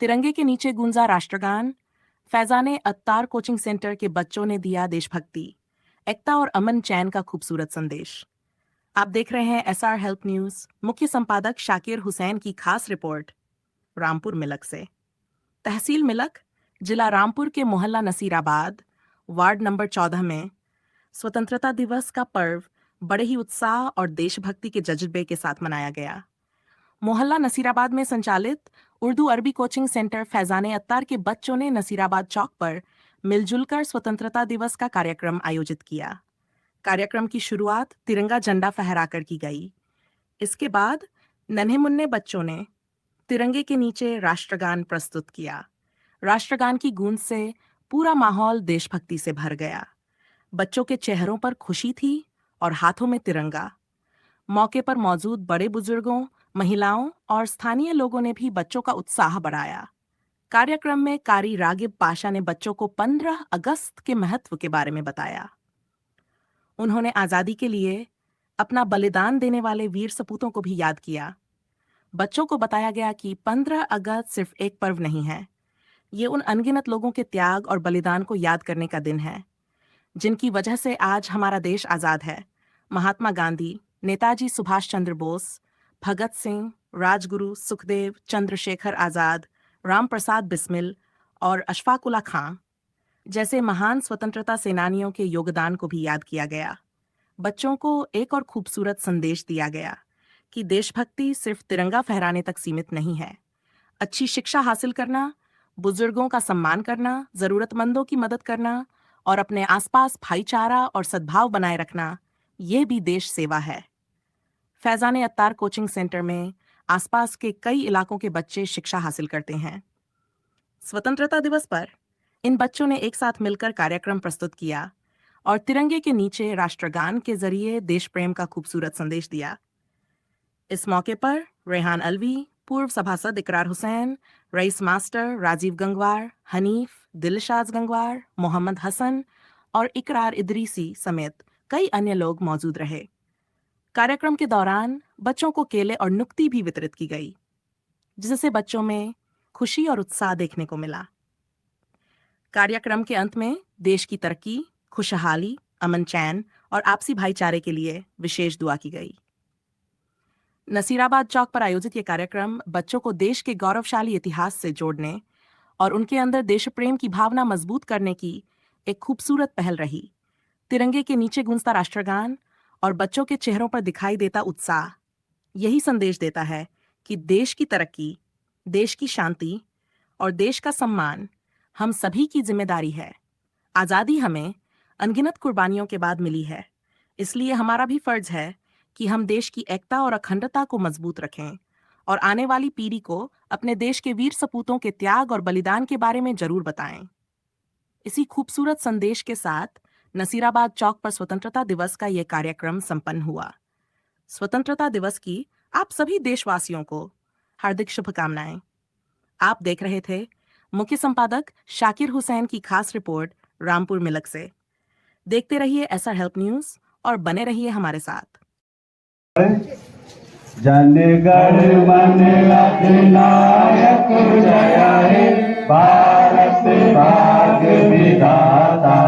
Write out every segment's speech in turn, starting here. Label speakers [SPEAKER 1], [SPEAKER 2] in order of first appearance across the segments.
[SPEAKER 1] तिरंगे के नीचे गूंजा राष्ट्रगान। फैजाने अत्तार कोचिंग सेंटर के बच्चों ने दिया देशभक्ति, एकता और अमन चैन का खूबसूरत संदेश। आप देख रहे हैं एसआर हेल्प न्यूज। मुख्य संपादक शाकिर हुसैन की खास रिपोर्ट रामपुर मिलक से। तहसील मिलक, जिला रामपुर के मोहल्ला नसीराबाद, वार्ड नंबर 14 में स्वतंत्रता दिवस का पर्व बड़े ही उत्साह और देशभक्ति के जज्बे के साथ मनाया गया। मोहल्ला नसीराबाद में संचालित उर्दू अरबी कोचिंग सेंटर फैजाने अत्तार के बच्चों ने नसीराबाद चौक पर मिलजुल कर स्वतंत्रता दिवस का कार्यक्रम आयोजित किया। कार्यक्रम की शुरुआत तिरंगा झंडा फहराकर की गई। इसके बाद नन्हे मुन्ने बच्चों ने तिरंगे के नीचे राष्ट्रगान प्रस्तुत किया। राष्ट्रगान की गूंज से पूरा माहौल देशभक्ति से भर गया। बच्चों के चेहरों पर खुशी थी और हाथों में तिरंगा। मौके पर मौजूद बड़े बुजुर्गों, महिलाओं और स्थानीय लोगों ने भी बच्चों का उत्साह बढ़ाया। कार्यक्रम में कारी रागिब पाशा ने बच्चों को 15 अगस्त के महत्व के बारे में बताया। उन्होंने आज़ादी के लिए अपना बलिदान देने वाले वीर सपूतों को भी याद किया। बच्चों को बताया गया कि 15 अगस्त सिर्फ एक पर्व नहीं है, ये उन अनगिनत लोगों के त्याग और बलिदान को याद करने का दिन है, जिनकी वजह से आज हमारा देश आज़ाद है। महात्मा गांधी, नेताजी सुभाष चंद्र बोस, भगत सिंह, राजगुरु, सुखदेव, चंद्रशेखर आज़ाद, राम प्रसाद बिस्मिल और अशफाकुल्ला खां जैसे महान स्वतंत्रता सेनानियों के योगदान को भी याद किया गया। बच्चों को एक और खूबसूरत संदेश दिया गया कि देशभक्ति सिर्फ तिरंगा फहराने तक सीमित नहीं है। अच्छी शिक्षा हासिल करना, बुजुर्गों का सम्मान करना, ज़रूरतमंदों की मदद करना और अपने आसपास भाईचारा और सद्भाव बनाए रखना, ये भी देश सेवा है। फैजाने अत्तार कोचिंग सेंटर में आसपास के कई इलाकों के बच्चे शिक्षा हासिल करते हैं। स्वतंत्रता दिवस पर इन बच्चों ने एक साथ मिलकर कार्यक्रम प्रस्तुत किया और तिरंगे के नीचे राष्ट्रगान के जरिए देश प्रेम का खूबसूरत संदेश दिया। इस मौके पर रेहान अलवी, पूर्व सभासद इकरार हुसैन, रईस मास्टर राजीव गंगवार, हनीफ, दिलशाद गंगवार, मोहम्मद हसन और इकरार इदरीसी समेत कई अन्य लोग मौजूद रहे। कार्यक्रम के दौरान बच्चों को केले और नुक्ती भी वितरित की गई, जिससे बच्चों में खुशी और उत्साह देखने को मिला। कार्यक्रम के अंत में देश की तरक्की, खुशहाली, अमन चैन और आपसी भाईचारे के लिए विशेष दुआ की गई। नसीराबाद चौक पर आयोजित ये कार्यक्रम बच्चों को देश के गौरवशाली इतिहास से जोड़ने और उनके अंदर देश प्रेम की भावना मजबूत करने की एक खूबसूरत पहल रही। तिरंगे के नीचे गूंजता राष्ट्रगान और बच्चों के चेहरों पर दिखाई देता उत्साह यही संदेश देता है कि देश की तरक्की, देश की शांति और देश का सम्मान हम सभी की जिम्मेदारी है। आज़ादी हमें अनगिनत कुर्बानियों के बाद मिली है, इसलिए हमारा भी फर्ज है कि हम देश की एकता और अखंडता को मजबूत रखें और आने वाली पीढ़ी को अपने देश के वीर सपूतों के त्याग और बलिदान के बारे में जरूर बताएं। इसी खूबसूरत संदेश के साथ नसीराबाद चौक पर स्वतंत्रता दिवस का यह कार्यक्रम संपन्न हुआ। स्वतंत्रता दिवस की आप सभी देशवासियों को हार्दिक शुभकामनाएं। आप देख रहे थे मुख्य संपादक शाकिर हुसैन की खास रिपोर्ट रामपुर मिलक से। देखते रहिए एसआर हेल्प न्यूज और बने रहिए हमारे साथ।
[SPEAKER 2] जनगण मन अधिनायक जय हे भारत भाग्य विधाता।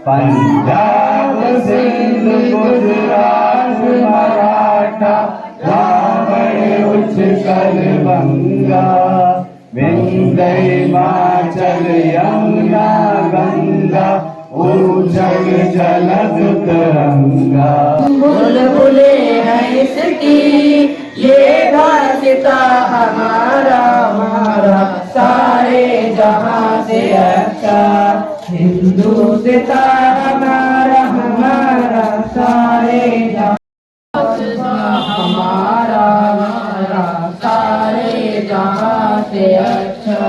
[SPEAKER 2] पंजाब सिंध गुजरात मराठा रावण उच्छल बंगा। विंध्य हिमाचल यमुना गंगा उछल जलद तरंगा।
[SPEAKER 3] बुलबुले हैं इसकी ये दास्ता हमारा हमारा सारे जहां से अच्छा। हिंदुस्ता हमारा हमारा सारे जहां हमारा हमारा सारे जहां से अच्छा।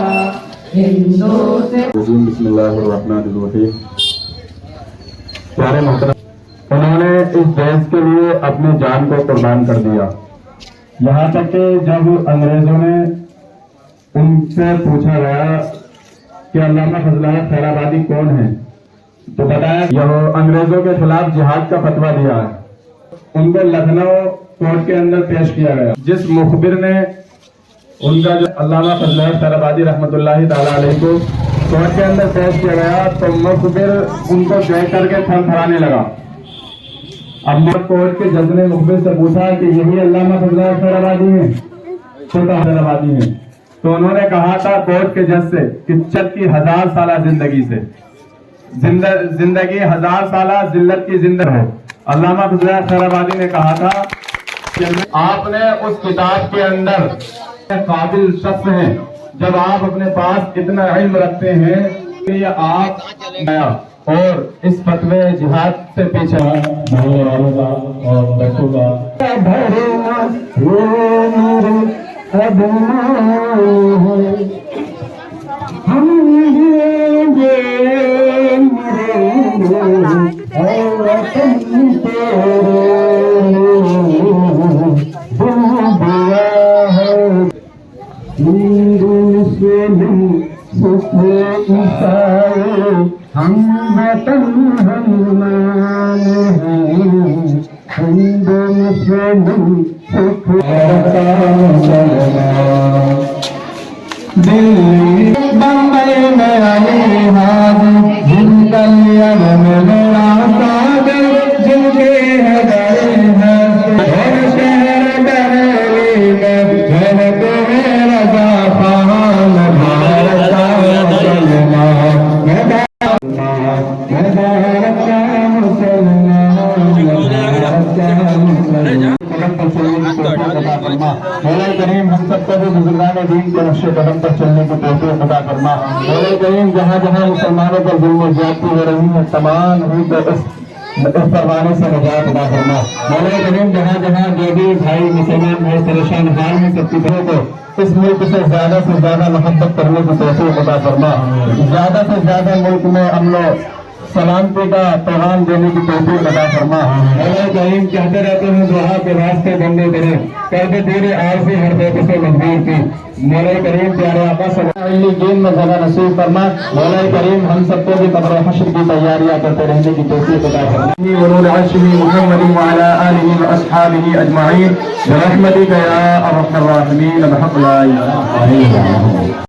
[SPEAKER 2] बिस्मिल्लाहिर्रहमानिर्रहीम। प्यारे मोहतरम, उन्होंने इस देश के लिए अपनी जान को कुर्बान कर दिया। यहाँ तक कि जब अंग्रेजों ने उनसे पूछा गया कि अल्लामा फजलाह खैराबादी कौन है, तो बताया यह अंग्रेजों के खिलाफ जिहाद का फतवा दिया है। उनको लखनऊ कोर्ट के अंदर पेश किया गया। जिस मुखबिर ने उनका जो अल्लामा फजल सरबादी रहमतुल्लाहि ताला अलैहि को कोर्ट के अंदर पेश किया गया तो मुखबिर उनको देख करके थरथराने लगा। अब कोर्ट के जज ने मुखबिर से पूछा कि यही अल्लामा फजल सरबादी हैं, छोटा सरबादी हैं। तो उन्होंने कहा था कोर्ट के जज से कि चद की 1000 साल जिंदगी से जिंदगी 1000 साल जिल्लत की जिंदगी हो। अल्लामा फजल सरबादी ने कहा था कि आपने उस किताब के अंदर काबिल शख्स हैं, जब आप अपने पास इतना इल्म रखते हैं कि आप और इस फतवे जिहाद से पीछे और बच्चों का हम वतन दिल्ली बम्बई में अलीहाज जिनकलियन में मेरा सागर जिनके है गए हैं शहर बरेली में है तेरा जापान भारत का मुसलमान करीम हम सबको भी बुजुर्गान दीन के नक्शे कदम पर चलने की तौफीक अता फरमा। मौला करीम जहाँ जहाँ मुसलमानों पर जुल्म ज्यादती हो रही है तमाम हुई तो इस परवाने से निजात अता फरमा। मौला करीम जहाँ जहाँ जो भी भाई मुसलमान भाई परेशान हाल में सबकी को इस मुल्क से ज्यादा मोहब्बत करने की तौफीक अता फरमा। ज्यादा से ज्यादा मुल्क में अमन सलामती का पैगाम देने की तौफीक अता फरमा। मौला करीम कहते रहते हैं दुआ के वास्ते बंदे तेरे कर दे तेरे आरज़ी हर बेटे से मजबूर की। मौला करीम प्यारे आका सल्लल्लाहु दिन में जगह नसीब फरमा। मौला करीम हम सबको भी कब्र हश्र की तैयारियां करते रहने की तौफीक अता फरमा। वरूल अर्शिही मुहम्मद व अला आलिहि व अस्हाबिही अजमाइन बिरहमतिका या अरहमर राहिमीन बहक़ ला इलाहा इल्ला अल्लाह।